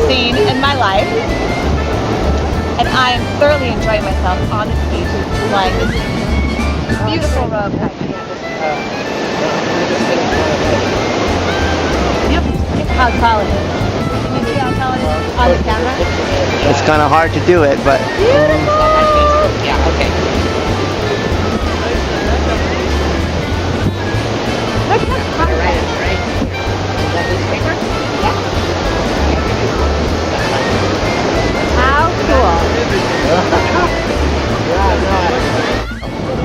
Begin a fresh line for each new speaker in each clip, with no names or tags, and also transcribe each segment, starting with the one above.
seen in my life. And I am thoroughly enjoying myself on this beach flying this beautiful robe kite. Yep. How tall is it? Can you see how tall it is on the camera?
It's kind of hard to do it, but...
Beautiful.
Yeah, okay.
Look at that.
Right. Is that this paper? Yeah.
How cool.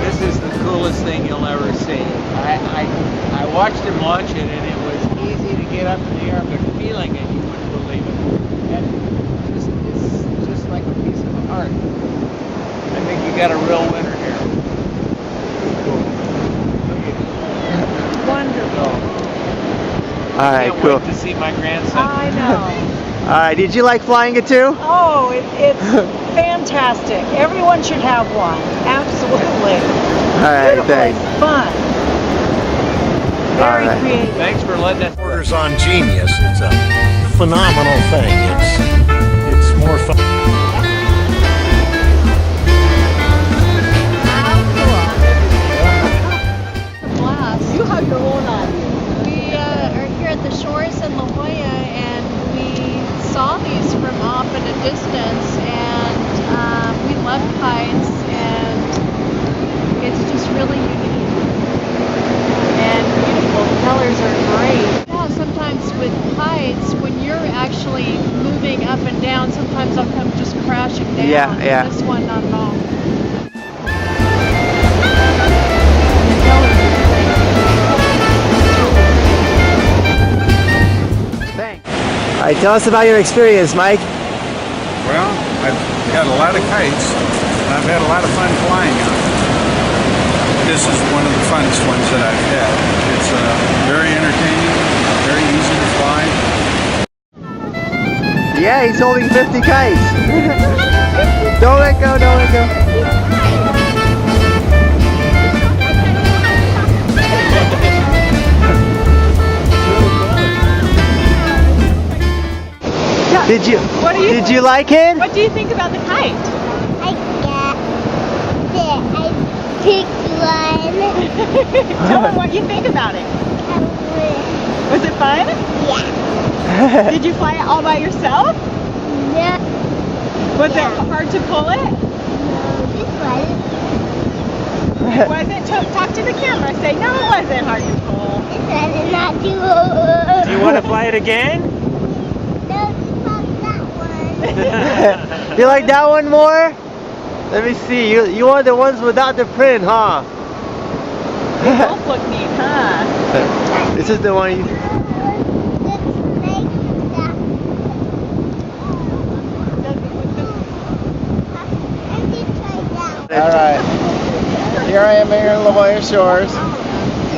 This is the coolest thing you'll ever see. I watched him launch it, and it was easy to get up in the air, but feeling it, you wouldn't believe it. And it's just like a piece of art. I think you got a real winner here.
Wonderful.
All right,
Can't
cool.
wait to see my grandson.
I know.
All right, did you like flying it too?
Oh, it's fantastic. Everyone should have one. Absolutely.
All right,
Beautiful
thanks.
and fun. Very
All right.
creative.
Thanks for letting us.
Orders on Genius. It's a phenomenal thing. It's more fun.
Blast. You have your own idea.
We are here at the shores in La Jolla, and we saw these from off at a distance, and we love kites, and it's just really unique and beautiful. The colors are great. Yeah, sometimes with kites, when you're actually moving up and down, sometimes they'll come just crashing down.
Yeah.
This one, not at all.
All right, tell us about your experience, Mike.
Well, I've got a lot of kites, and I've had a lot of fun flying on them. This is one of the funnest ones that I've had. It's very entertaining, very easy to fly.
Yeah, he's holding 50 kites. Don't let go, don't let go. Did you like it?
What do you think about the kite?
I got it. I picked one.
Tell me what you think about it. Was it fun?
Yeah.
Did you fly it all by yourself?
No.
Was it hard to pull it?
No, this one.
It wasn't. Talk to the camera. Say, no, it wasn't hard to pull.
This one is not too.
Do you want to fly it again?
No, just that one.
You like that one more? Let me see. You want the ones without the print, huh?
They both look neat, huh?
This is the one you...
Alright, here I am here in La Jolla Shores,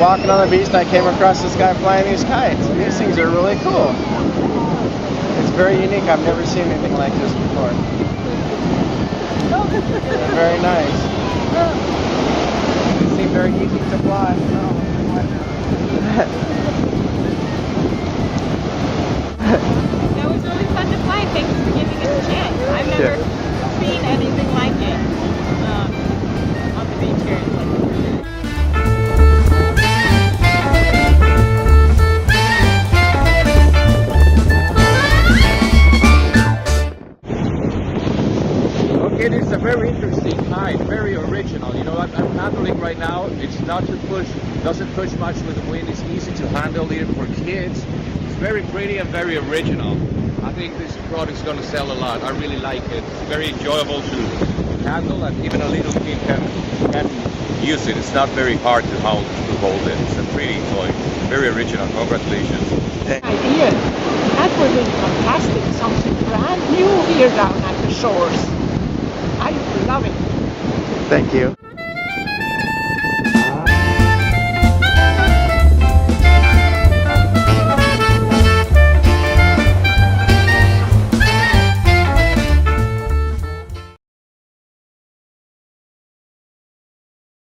walking on the beach, and I came across this guy flying these kites. These things are really cool. It's very unique. I've never seen anything like this before. They're very nice. They seem very easy to fly.
That was really fun to fly. Thanks for giving us a chance. I've never seen anything like it on the beach here in Lake.
Okay, this is a very interesting kite, very original. You know what I'm handling right now? It's not to push, doesn't push much with the wind. It's easy to handle even for kids. It's very pretty and very original. I think this product is going to sell a lot. I really like it. It's very enjoyable to handle, and even a little kid can use it. It's not very hard to hold it. It's a pretty toy. Very original. Congratulations.
Idea. That was really fantastic. Something brand new here down at the shores. I love it.
Thank you.